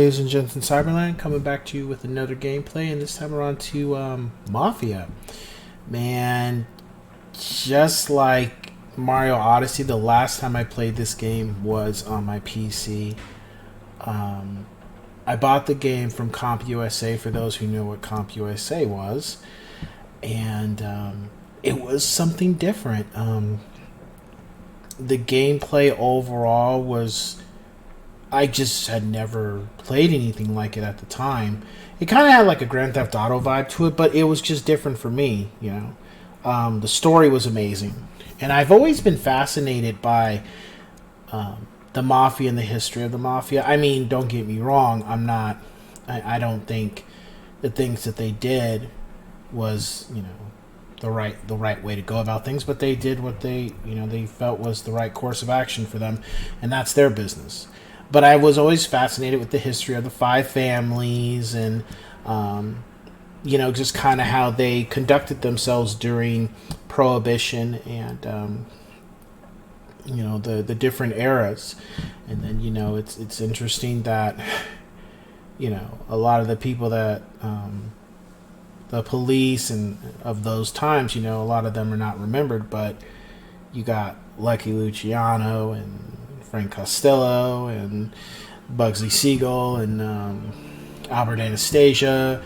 ladies and gents in Cyberland, coming back to you with another gameplay, and this time we're on to Mafia. Man, just like Mario Odyssey, the last time I played this game was on my PC. I bought the game from Comp USA, for those who know what Comp USA was, and it was something different. The gameplay overall was... I just had never played anything like it at the time. It kind of had like a Grand Theft Auto vibe to it, but it was just different for me, you know. The story was amazing. And I've always been fascinated by the Mafia and the history of the Mafia. I mean, don't get me wrong, I don't think the things that they did was, you know, the right way to go about things, but they did what they felt was the right course of action for them, and that's their business. But I was always fascinated with the history of the five families and, just kind of how they conducted themselves during Prohibition and, the different eras. And then, it's interesting that, a lot of the people that, the police and of those times, a lot of them are not remembered, but you got Lucky Luciano and Frank Costello and Bugsy Siegel and Albert Anastasia,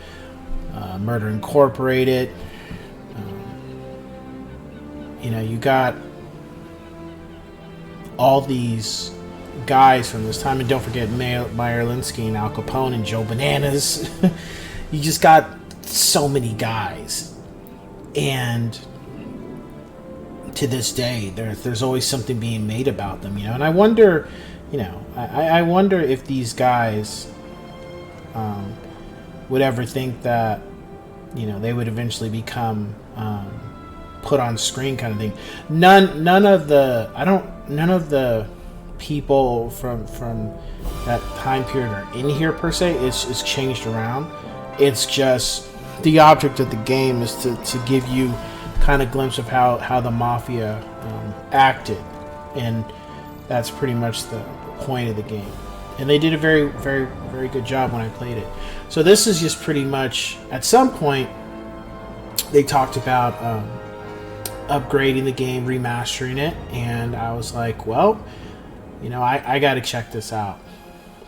Murder Incorporated. You got all these guys from this time, and don't forget Meyer Linsky and Al Capone and Joe Bananas. You just got so many guys, and to this day, there's always something being made about them, and I wonder, I wonder if these guys would ever think that, they would eventually become put on screen, kind of thing. None of the people from that time period are in here per se. It's changed around. It's just the object of the game is to give you kind of glimpse of how the Mafia acted, and that's pretty much the point of the game. And they did a very, very, very good job when I played it. So this is just pretty much, at some point, they talked about upgrading the game, remastering it, and I was like, well, I got to check this out,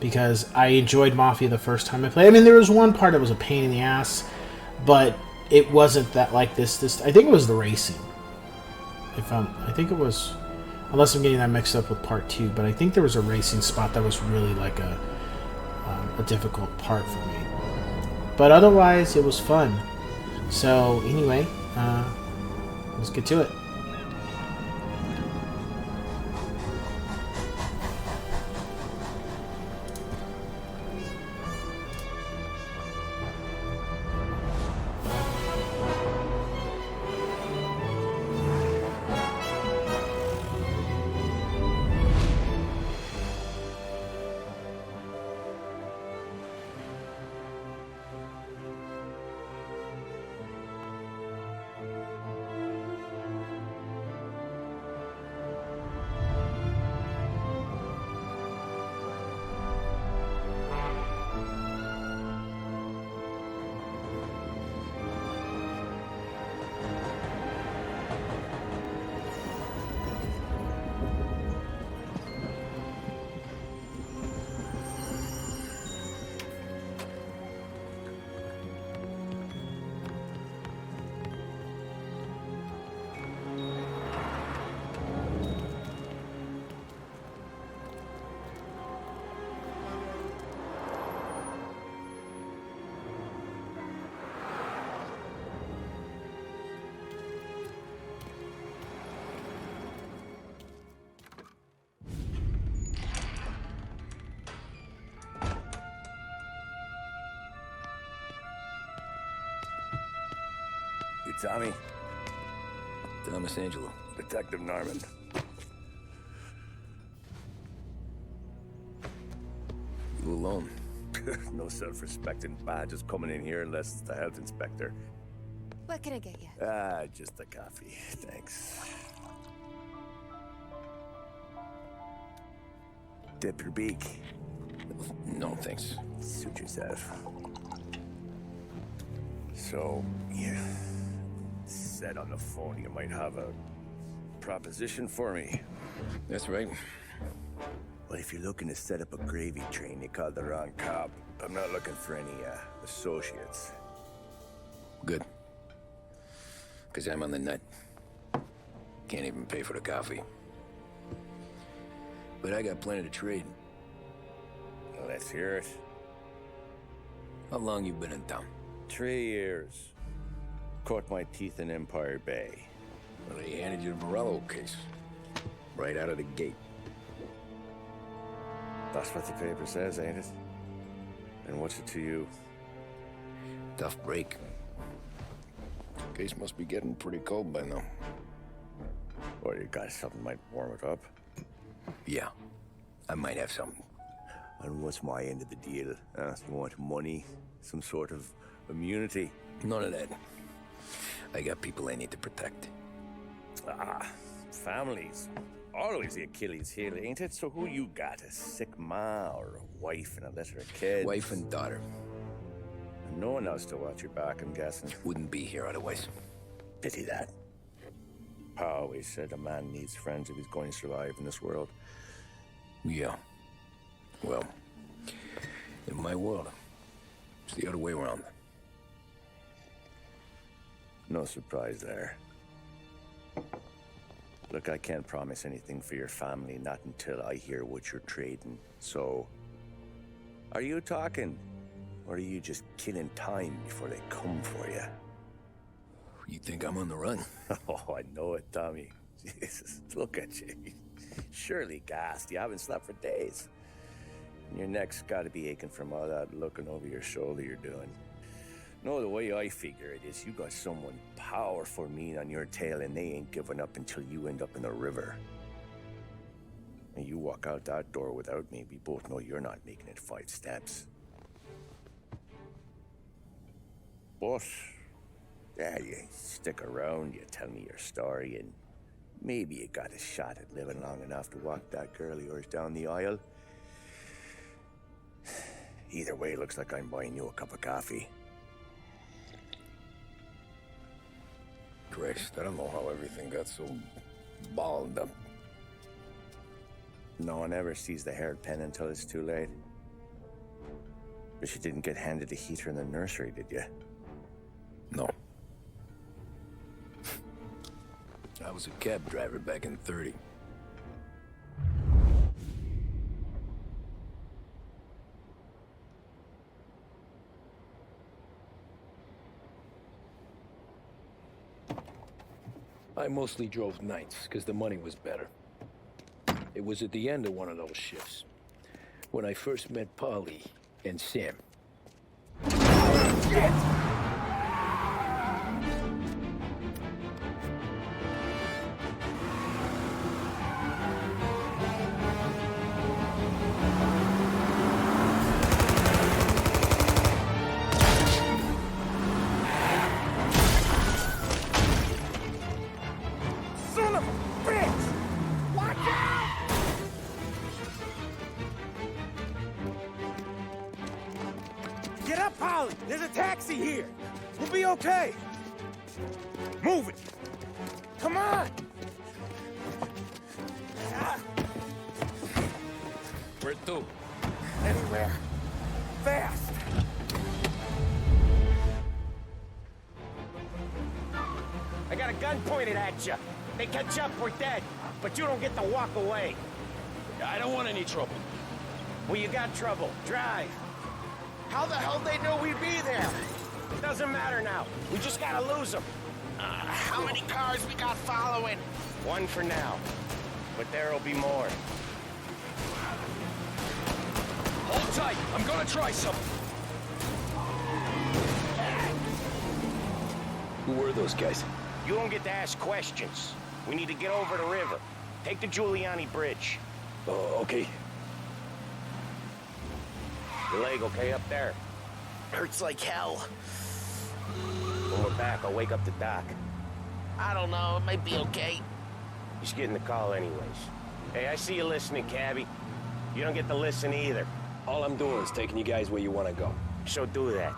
because I enjoyed Mafia the first time I played. I mean, there was one part that was a pain in the ass, but it wasn't that like this. I think it was the racing. I think it was, unless I'm getting that mixed up with part 2. But I think there was a racing spot that was really like a difficult part for me. But otherwise, it was fun. So anyway, let's get to it. You Tommy? Thomas Angelo. Detective Norman. You alone? No self-respecting badges coming in here unless it's the health inspector. What can I get you? Just a coffee. Thanks. Dip your beak. No, thanks. Suit yourself. So, yeah. Said on the phone you might have a proposition for me. That's right. Well, if you're looking to set up a gravy train, you called the wrong cop. I'm not looking for any, associates. Good. Because I'm on the nut. Can't even pay for the coffee. But I got plenty to trade. Let's hear it. How long you been in town? 3 years. Caught my teeth in Empire Bay. Well, they handed you the Morello case. Right out of the gate. That's what the paper says, ain't it? And what's it to you? Tough break. Case must be getting pretty cold by now. Or you got something might warm it up? Yeah, I might have something. And what's my end of the deal? You want money? Some sort of immunity? None of that. I got people I need to protect. Families. Always the Achilles heel, ain't it? So who you got? A sick ma or a wife and a litter of kids? Wife and daughter. And no one else to watch your back, I'm guessing. Wouldn't be here otherwise. Pity that. Pa always said a man needs friends if he's going to survive in this world. Yeah. Well, in my world, it's the other way around. No surprise there. Look, I can't promise anything for your family, not until I hear what you're trading. So, are you talking? Or are you just killing time before they come for you? You think I'm on the run? Oh, I know it, Tommy. Jesus, look at you. Surely gassed. You haven't slept for days. And your neck's got to be aching from all that looking over your shoulder you're doing. No, the way I figure it is you got someone powerful mean on your tail and they ain't giving up until you end up in the river. And you walk out that door without me, we both know you're not making it 5 steps. But, yeah, you stick around, you tell me your story, and maybe you got a shot at living long enough to walk that girl of yours down the aisle. Either way, looks like I'm buying you a cup of coffee. Christ, I don't know how everything got so balled up. No one ever sees the hairpin until it's too late. But you didn't get handed a heater in the nursery, did you? No. I was a cab driver back in '30. I mostly drove nights, because the money was better. It was at the end of one of those shifts, when I first met Polly and Sam. Shit! Get up, Polly! There's a taxi here! We'll be okay! Move it! Come on! Where to? Anywhere. Fast! I got a gun pointed at you. They catch up, we're dead. But you don't get to walk away. I don't want any trouble. Well, you got trouble. Drive. How the hell they know we'd be there? It doesn't matter now. We just gotta lose them. How many cars we got following? One for now. But there'll be more. Hold tight. I'm gonna try something. Who were those guys? You don't get to ask questions. We need to get over the river. Take the Giuliani Bridge. Oh, okay. Your leg okay up there? Hurts like hell. When we're back, I'll wake up the doc. I don't know, it might be okay. He's getting the call anyways. Hey, I see you listening, cabbie. You don't get to listen either. All I'm doing is taking you guys where you want to go. So do that.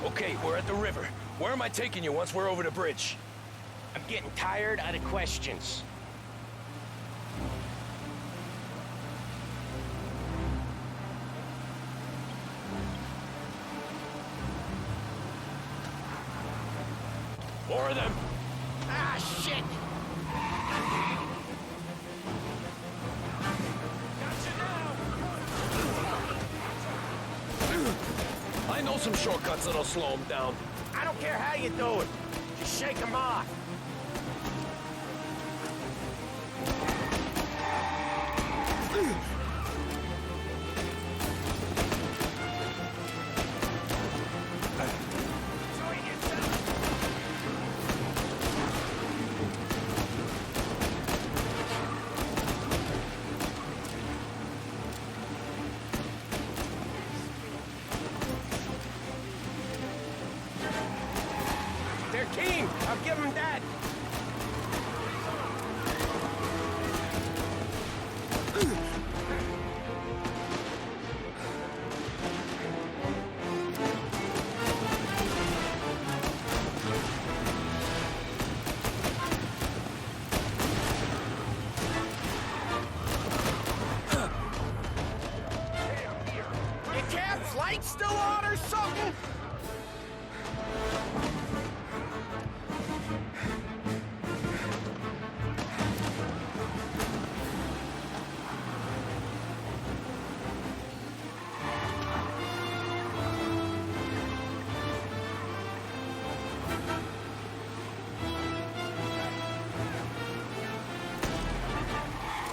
Okay, we're at the river. Where am I taking you once we're over the bridge? I'm getting tired of the questions. More of them! Ah, shit! I know some shortcuts that'll slow them down. I don't care how you do it. Just shake them off. They're keen. I'll give them that. You can't flight still on or something?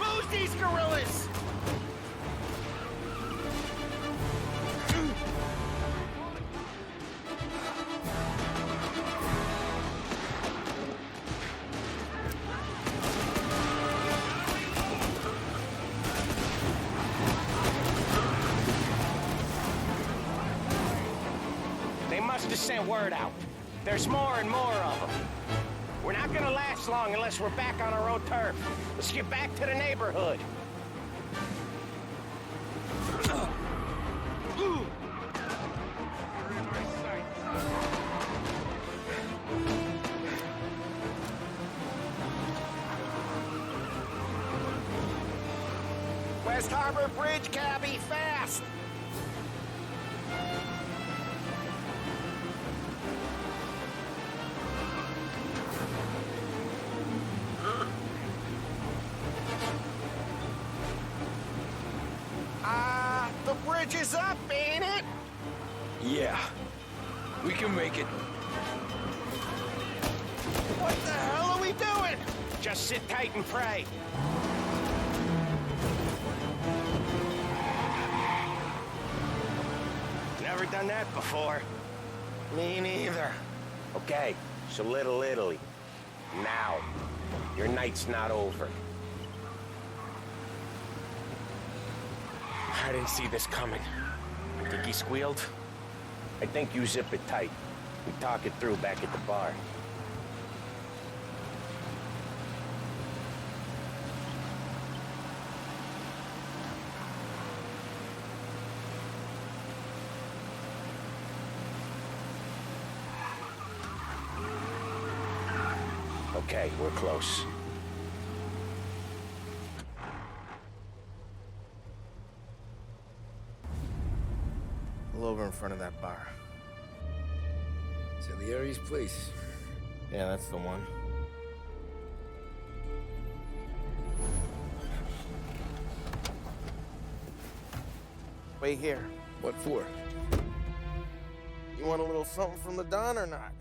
Lose these gorillas! They must have sent word out. There's more and more of them. We're not gonna last long unless we're back on our own turf. Let's get back to the neighborhood. West Harbor Bridge, cabby, fast! The bridge is up, ain't it? Yeah. We can make it. What the hell are we doing? Just sit tight and pray. Never done that before. Me neither. Okay, so Little Italy. Now. Your night's not over. I didn't see this coming. Think he squealed? I think you zip it tight. We talk it through back at the bar. Okay, we're close. Pull over in front of that bar. Salieri's place. Yeah, that's the one. Wait here. What for? You want a little something from the Don or not?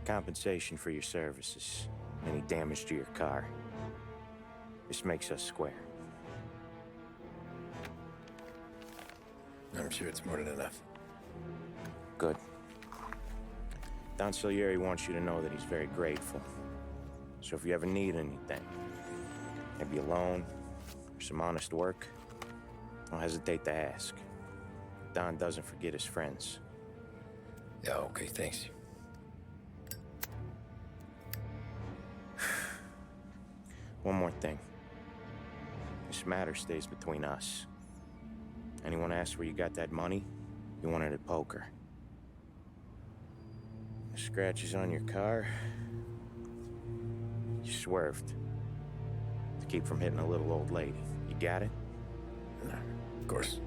Compensation for your services. Any damage to your car. This makes us square. I'm sure it's more than enough. Good. Don Salieri wants you to know that he's very grateful. So if you ever need anything, maybe a loan, or some honest work, don't hesitate to ask. Don doesn't forget his friends. Yeah, okay, thanks. One more thing. This matter stays between us. Anyone asks where you got that money, you won it at poker. The scratches on your car, you swerved. To keep from hitting a little old lady. You got it? Of course.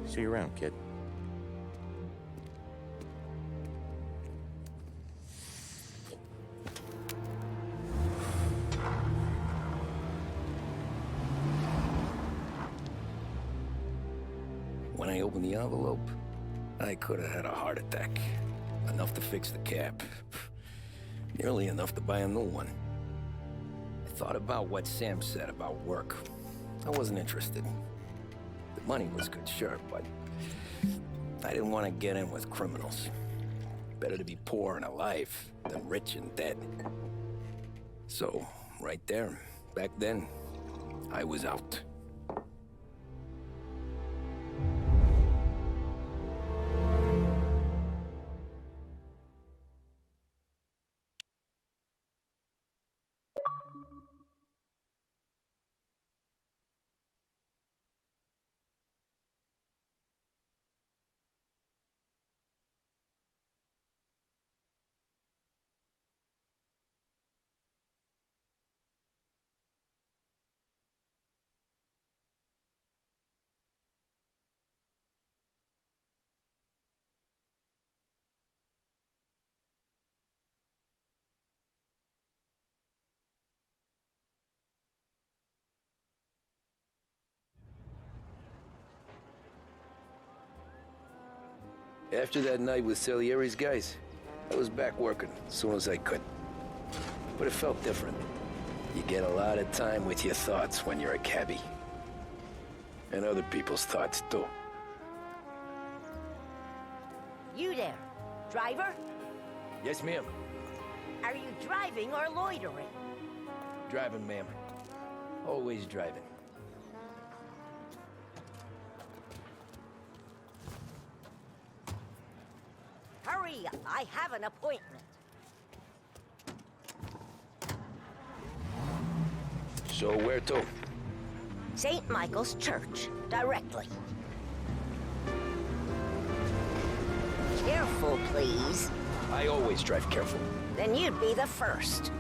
See you around, kid. When I opened the envelope, I could have had a heart attack. Enough to fix the cap. Nearly enough to buy a new one. I thought about what Sam said about work. I wasn't interested. The money was good, sure, but I didn't want to get in with criminals. Better to be poor and alive than rich and dead. So, right there, back then, I was out. After that night with Salieri's guys, I was back working as soon as I could. But it felt different. You get a lot of time with your thoughts when you're a cabbie. And other people's thoughts, too. You there, driver? Yes, ma'am. Are you driving or loitering? Driving, ma'am. Always driving. Hurry up, I have an appointment. So where to? St. Michael's Church, directly. Careful, please. I always drive careful. Then you'd be the first.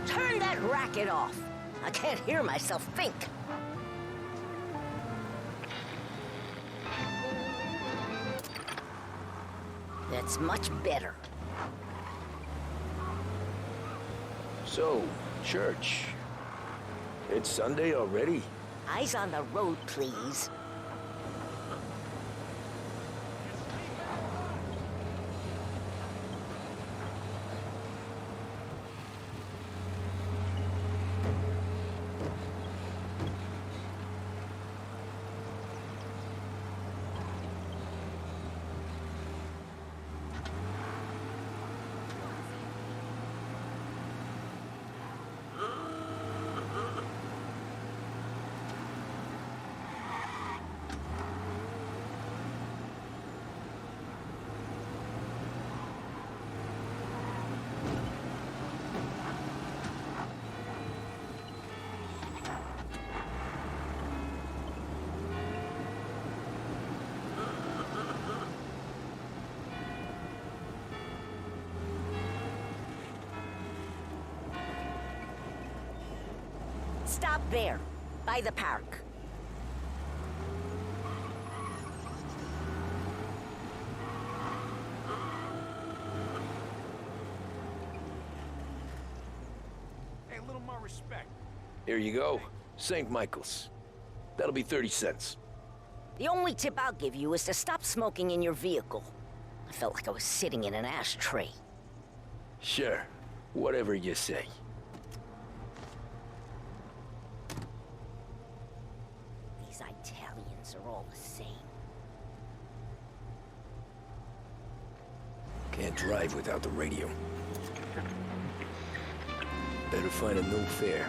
Turn that racket off. I can't hear myself think. That's much better. So, church. It's Sunday already? Eyes on the road, please. Stop there, by the park. little more respect. Here you go. St. Michael's. That'll be 30 cents. The only tip I'll give you is to stop smoking in your vehicle. I felt like I was sitting in an ashtray. Sure. Whatever you say. These Italians are all the same. Can't drive without the radio. Better find a new fare.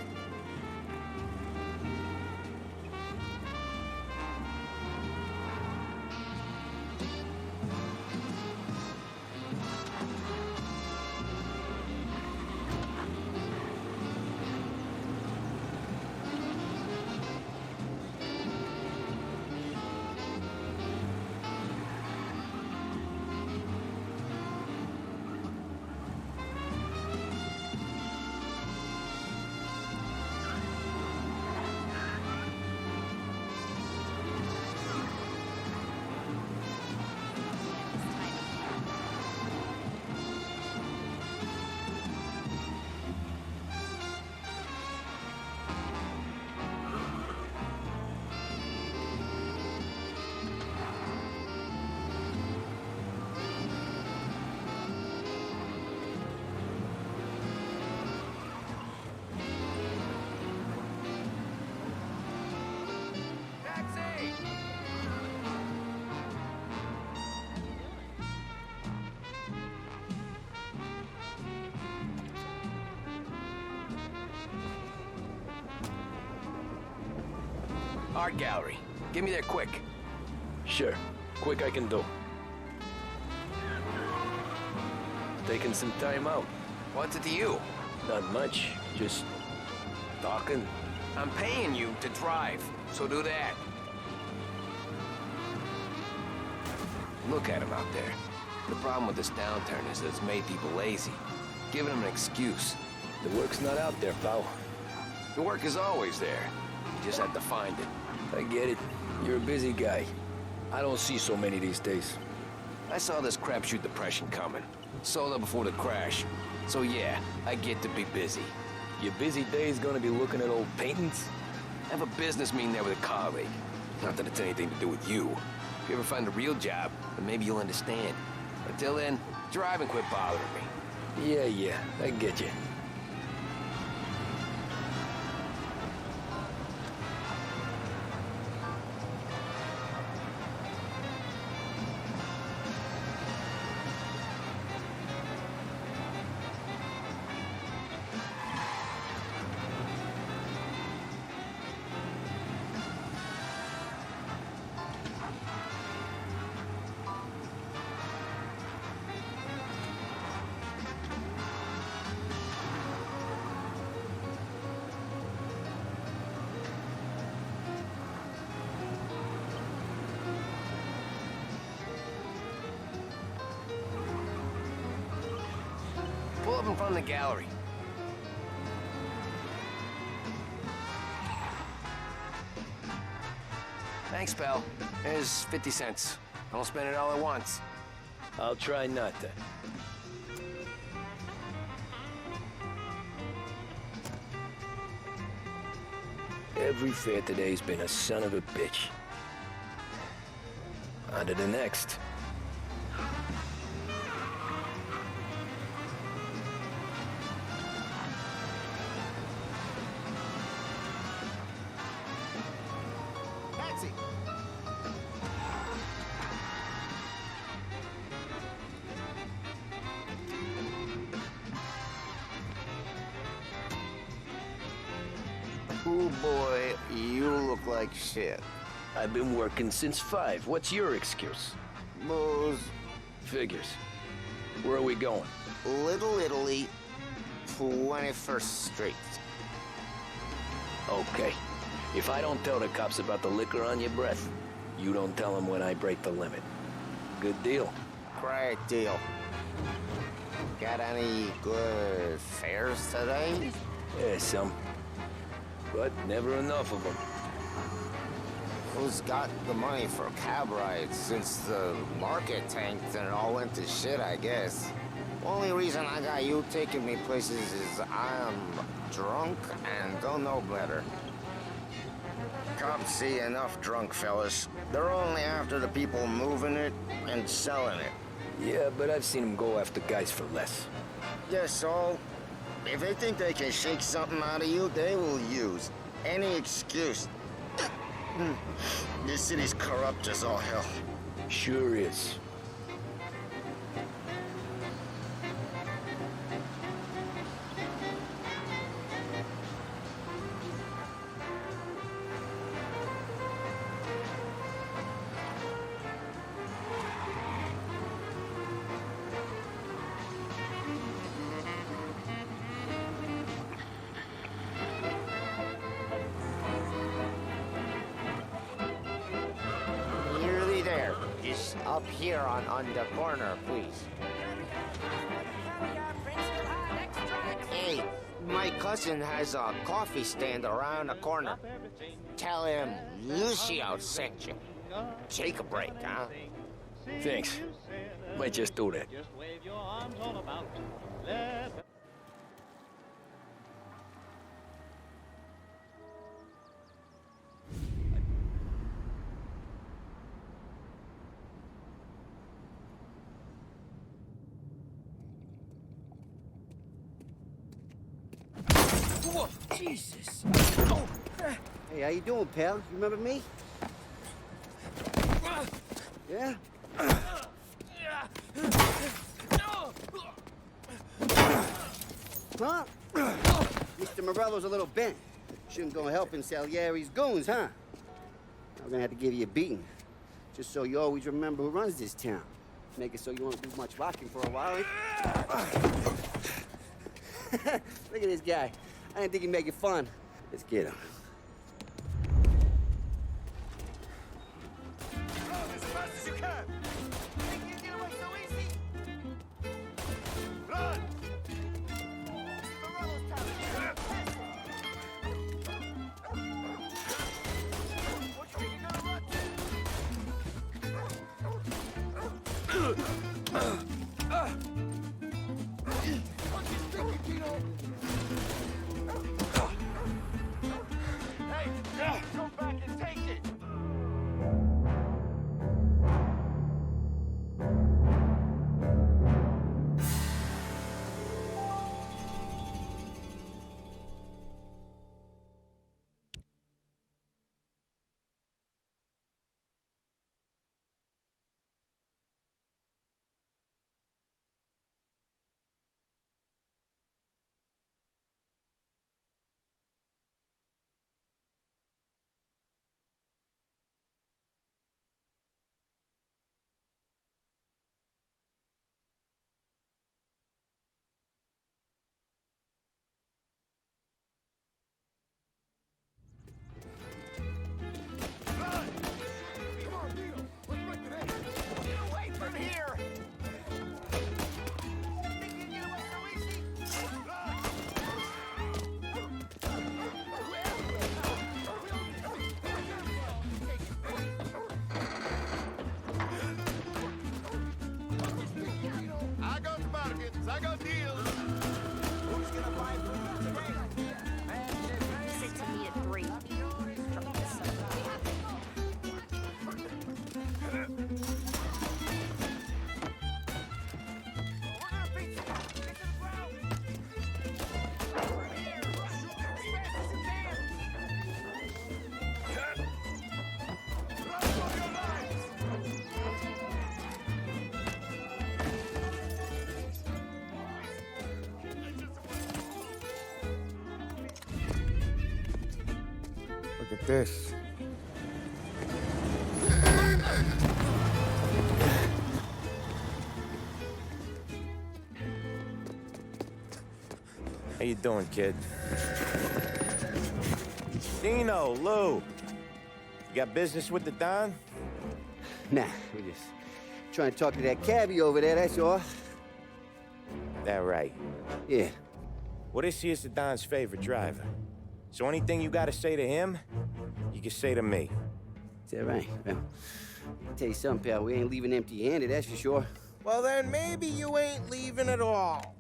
Art gallery. Get me there quick. Sure. Quick I can do. Taking some time out. What's it to you? Not much. Just talking. I'm paying you to drive, so do that. Look at him out there. The problem with this downturn is that it's made people lazy. Giving them an excuse. The work's not out there, pal. The work is always there. You just have to find it. I get it. You're a busy guy. I don't see so many these days. I saw this crapshoot depression coming. Sold up before the crash. So yeah, I get to be busy. Your busy day's gonna be looking at old paintings? I have a business meeting there with a colleague. Not that it's anything to do with you. If you ever find a real job, then maybe you'll understand. Until then, drive and quit bothering me. Yeah, I get you. Pull up in front of the gallery. Thanks, pal. There's 50 cents. Don't spend it all at once. I'll try not to. Every fare today's been a son of a bitch. On to the next. Taxi! Ooh, boy, you look like shit. I've been working since 5. What's your excuse? Booze. Figures. Where are we going? Little Italy, 21st Street. Okay. If I don't tell the cops about the liquor on your breath, you don't tell them when I break the limit. Good deal. Great deal. Got any good fares today? Yeah, some. But never enough of them. Who's got the money for cab rides since the market tanked and it all went to shit, I guess? Only reason I got you taking me places is I'm drunk and don't know better. Cops see enough drunk fellas. They're only after the people moving it and selling it. Yeah, but I've seen them go after guys for less. Yes, so if they think they can shake something out of you, they will use any excuse. This city's corrupt as all hell. Sure is. Nearly there. Just up here on the corner, please. Hey, my cousin has a coffee stand around the corner. Tell him Lucio sent you. Take a break, huh? Thanks. Might just do that. Whoa, Jesus! Hey, how you doing, pal? You remember me? Yeah? Huh? Mr. Morello's a little bent. Shouldn't go helping Salieri's goons, huh? I'm gonna have to give you a beating. Just so you always remember who runs this town. Make it so you won't do much rocking for a while. Look at this guy. I didn't think he'd make it fun. Let's get him. As fast as you can! Think you get away so easy? Run! Morello's town. What you think you're gonna run Hey, go back and take it! I got bargains, I got deals. Who's gonna buy food today? Sit to me at 3. We're gonna beat you. Get to the ground. Here, shoot as fast as you can. Run for your lives. Look at this. How you doing, kid? Dino, Lou. You got business with the Don? Nah, we're just trying to talk to that cabbie over there, that's all. That right. Yeah. Well, this here's the Don's favorite driver. So anything you gotta say to him, you can say to me. Is that right? Well, I'll tell you something, pal. We ain't leaving empty-handed, that's for sure. Well, then maybe you ain't leaving at all.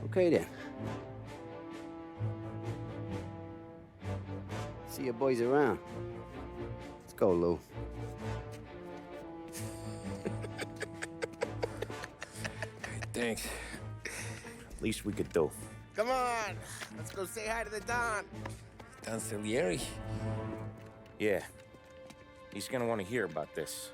Okay then. See you boys around. Let's go, Lou. Thanks. Least we could do. Come on, let's go say hi to the Don. Don Salieri? Yeah. He's gonna want to hear about this.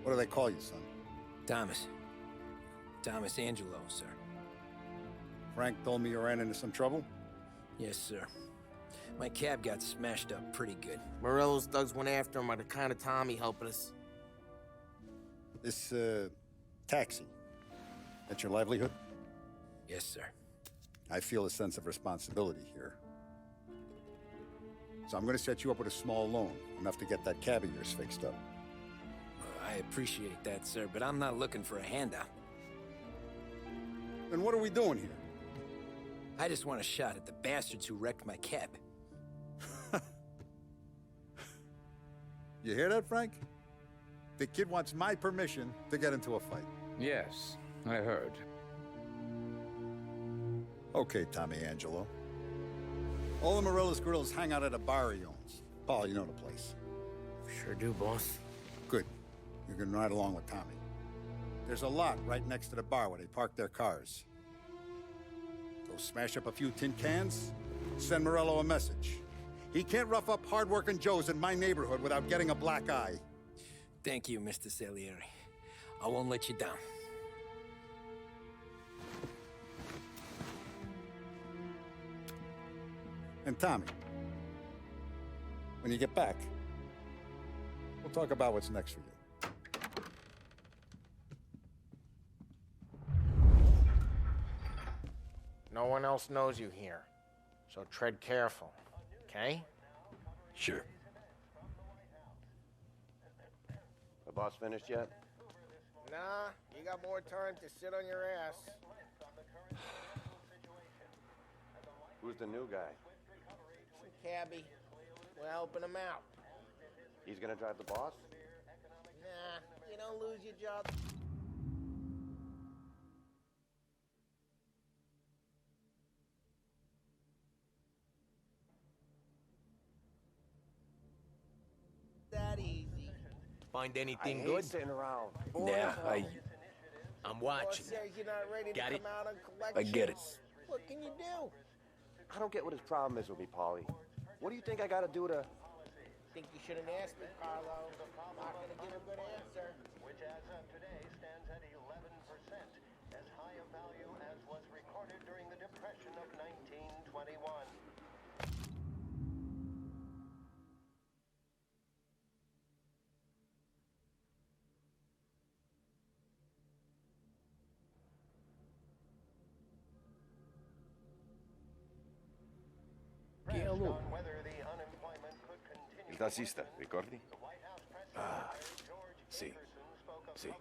What do they call you, son? Thomas. Thomas Angelo, sir. Frank told me you ran into some trouble? Yes, sir. My cab got smashed up pretty good. Morello's thugs went after him by the kind of Tommy helping us. This, taxi. That's your livelihood? Yes, sir. I feel a sense of responsibility here. So I'm gonna set you up with a small loan, enough to get that cab of yours fixed up. I appreciate that, sir, but I'm not looking for a handout. Then what are we doing here? I just want a shot at the bastards who wrecked my cab. You hear that, Frank? The kid wants my permission to get into a fight. Yes, I heard. Okay, Tommy Angelo. All the Morello's grills hang out at a bar he owns. Paul, you know the place. Sure do, boss. Good. You can ride along with Tommy. There's a lot right next to the bar where they park their cars. Go smash up a few tin cans, send Morello a message. He can't rough up hard-working Joes in my neighborhood without getting a black eye. Thank you, Mr. Salieri. I won't let you down. And Tommy, when you get back, we'll talk about what's next for you. No one else knows you here, so tread careful, okay? Sure. The boss finished yet? Nah, you got more time to sit on your ass. Who's the new guy? Some cabbie. We're helping him out. He's gonna drive the boss? Nah, you don't lose your job. That easy. Find anything I good? hate sitting around. Yeah, I'm Boss watching. says you're not ready to Got it? come out on I collections. get it. What can you do? I don't get what his problem is with me, Paulie. What do you think I gotta do to... Think you should have asked me, Carlo. Not gonna give a good answer. Which as of today stands at 11%, as high a value as was recorded during the Depression of 1921. On whether the unemployment could continue. Il tassista, ricordi? Ah, sì. Sì.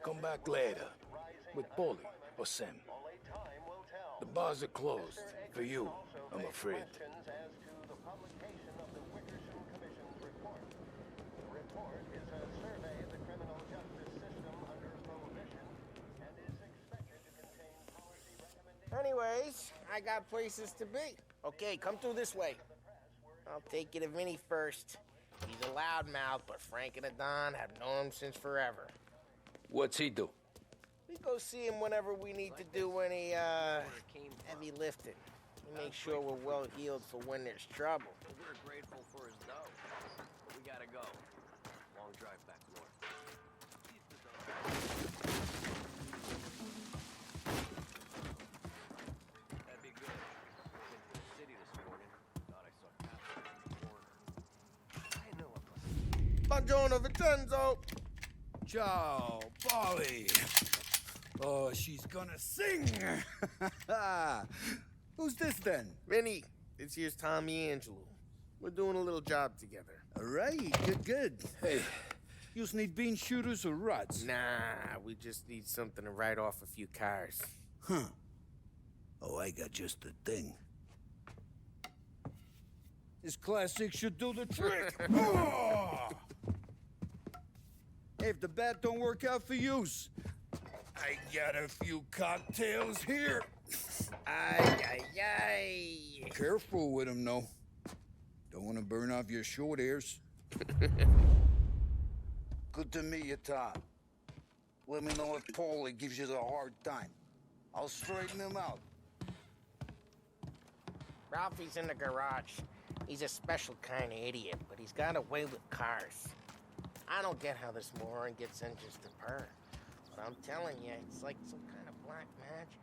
Come back later. With Paulie or Sam. The bars are closed. For you, I'm afraid. Anyways, I got places to be. Okay, come through this way. I'll take you to Vinny first. He's a loudmouth, but Frank and the Don have known him since forever. What's he do? We go see him whenever we need to do any, heavy lifting. We make sure we're well healed for when there's trouble. We're grateful for his dough. But we gotta go. Long drive back north. That'd be good. Went to the city this morning. Thought I saw cops at the border. I knew Buongiorno, it. Vincenzo! Ciao, Polly. Oh, she's gonna sing. Who's this then? Vinny, this here's Tommy Angelo. We're doing a little job together. All right, good. Hey, you need bean shooters or rods? Nah, we just need something to write off a few cars. Huh. Oh, I got just the thing. This classic should do the trick. Oh! Hey, if the bat don't work out for yous, I got a few cocktails here. Ay. Careful with them, though. Don't want to burn off your short hairs. Good to meet you, Tom. Let me know if Paulie gives you the hard time. I'll straighten him out. Ralphie's in the garage. He's a special kind of idiot, but he's got a way with cars. I don't get how this moron gets engines to purr. But I'm telling you, it's like some kind of black magic.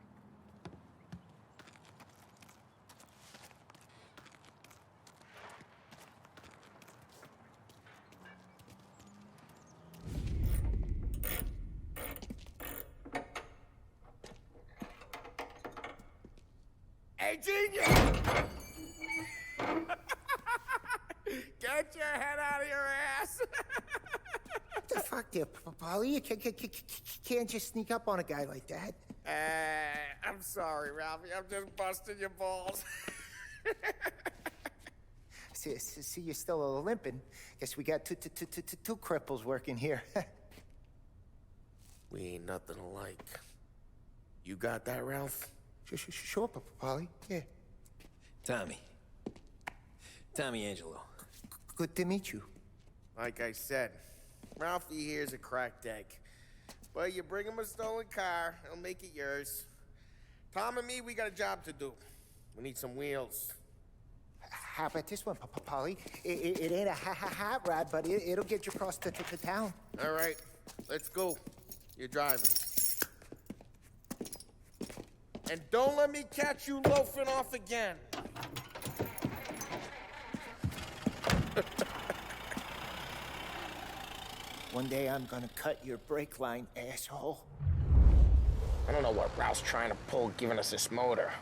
Hey, genius! Get your head out of your ass! What the fuck there, Polly? You can't just sneak up on a guy like that. I'm sorry, Ralphie. I'm just busting your balls. See, you're still limping. Guess we got two cripples working here. We ain't nothing alike. You got that, Ralph? Sure, Polly. Yeah. Tommy Angelo. Good to meet you. Like I said, Ralphie here's a cracked egg. But you bring him a stolen car, he'll make it yours. Tom and me, we got a job to do. We need some wheels. How about this one, Polly? It ain't a hot rod, but it'll get you across to town. All right, let's go. You're driving. And don't let me catch you loafing off again. One day I'm gonna cut your brake line, asshole. I don't know what Ralph's trying to pull giving us this motor.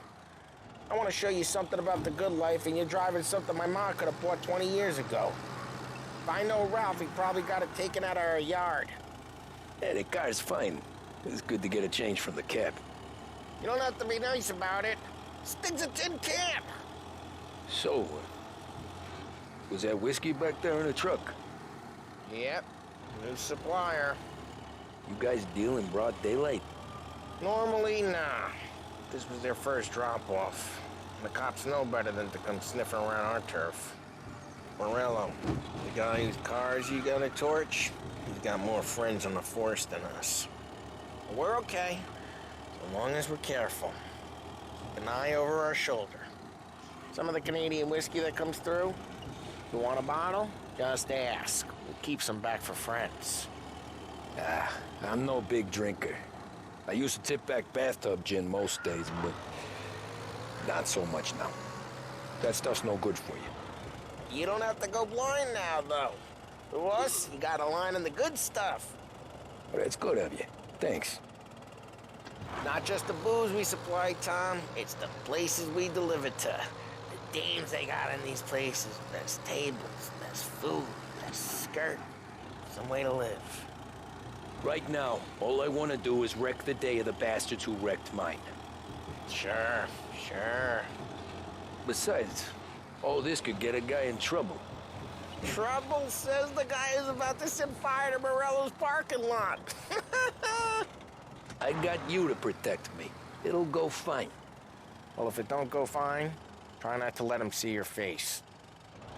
I want to show you something about the good life, and you're driving something my mom could have bought 20 years ago. If I know Ralph, he probably got it taken out of our yard. Yeah, the car's fine. It's good to get a change from the cab. You don't have to be nice about it. This thing's a tin can. So, was that whiskey back there in the truck? Yep, new supplier. You guys deal in broad daylight? Normally, nah. This was their first drop-off. The cops know better than to come sniffing around our turf. Morello, the guy whose cars you got a torch, he's got more friends on the force than us. But we're okay, so long as we're careful. Keep an eye over our shoulder. Some of the Canadian whiskey that comes through, you want a bottle? Just ask. We'll keep some back for friends. I'm no big drinker. I used to tip back bathtub gin most days, but not so much now. That stuff's no good for you. You don't have to go blind now, though. To us, you got a line in the good stuff. Well, that's good of you. Thanks. Not just the booze we supply, Tom. It's the places we deliver to. The dames they got in these places. Best tables, best food, best skirt. Some way to live. Right now, all I want to do is wreck the day of the bastards who wrecked mine. Sure. Besides, all this could get a guy in trouble. Trouble, says the guy who's about to set fire to Morello's parking lot. I got you to protect me. It'll go fine. Well, if it don't go fine, try not to let them see your face.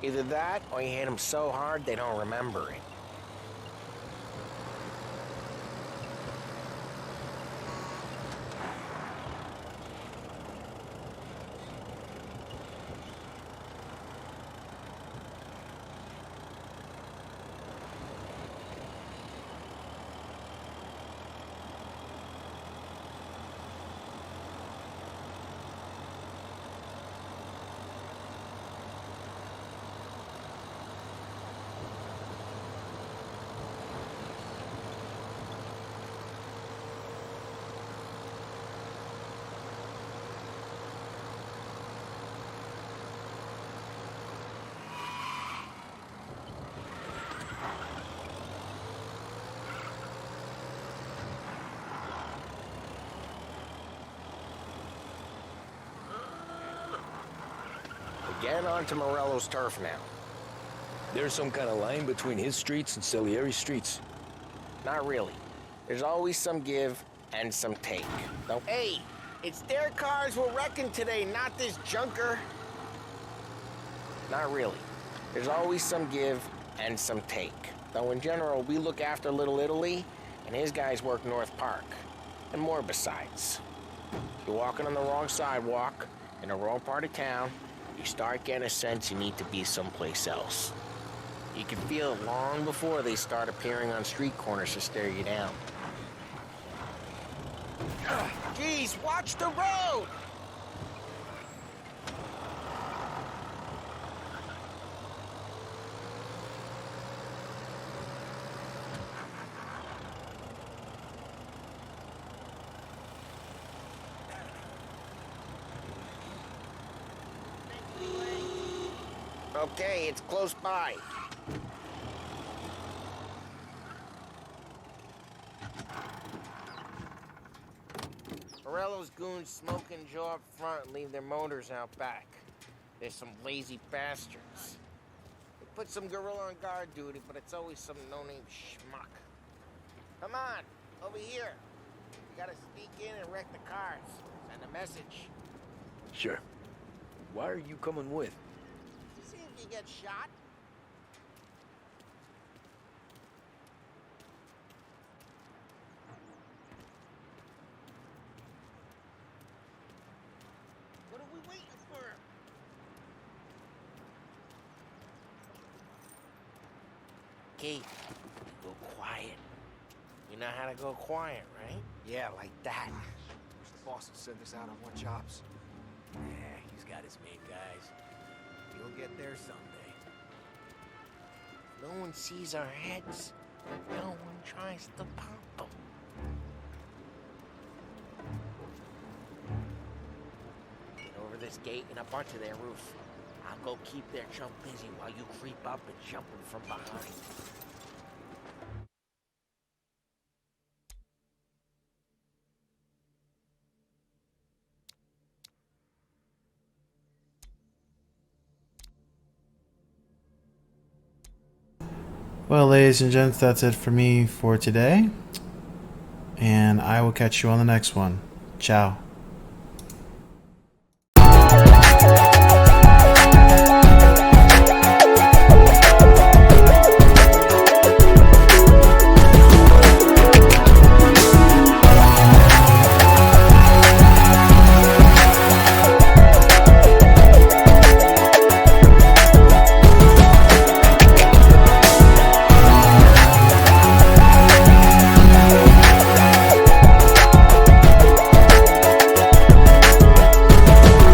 Either that, or you hit them so hard they don't remember it. Get onto Morello's turf now. There's some kind of line between his streets and Salieri's streets. Not really. There's always some give and some take. Though, hey, it's their cars we're wrecking today, not this junker. Not really. There's always some give and some take. Though in general, we look after Little Italy, and his guys work North Park. And more besides. You're walking on the wrong sidewalk, in the wrong part of town, you start getting a sense you need to be someplace else. You can feel it long before they start appearing on street corners to stare you down. Geez, watch the road! Okay, it's close by. Morello's goons smoke and Joe up front and leave their motors out back. They're some lazy bastards. They put some gorilla on guard duty, but it's always some no-name schmuck. Come on, over here. You gotta sneak in and wreck the cars. Send a message. Sure. Why are you coming with? See if you get shot. What are we waiting for? Kate, go quiet. You know how to go quiet, right? Yeah, like that. Wish the boss would send us out on more jobs. Yeah, he's got his main guys. You'll get there someday. No one sees our heads. No one tries to pop them. Get over this gate and up onto their roof. I'll go keep their chump busy while you creep up and jump him from behind. Well, ladies and gents, that's it for me for today. And I will catch you on the next one. Ciao.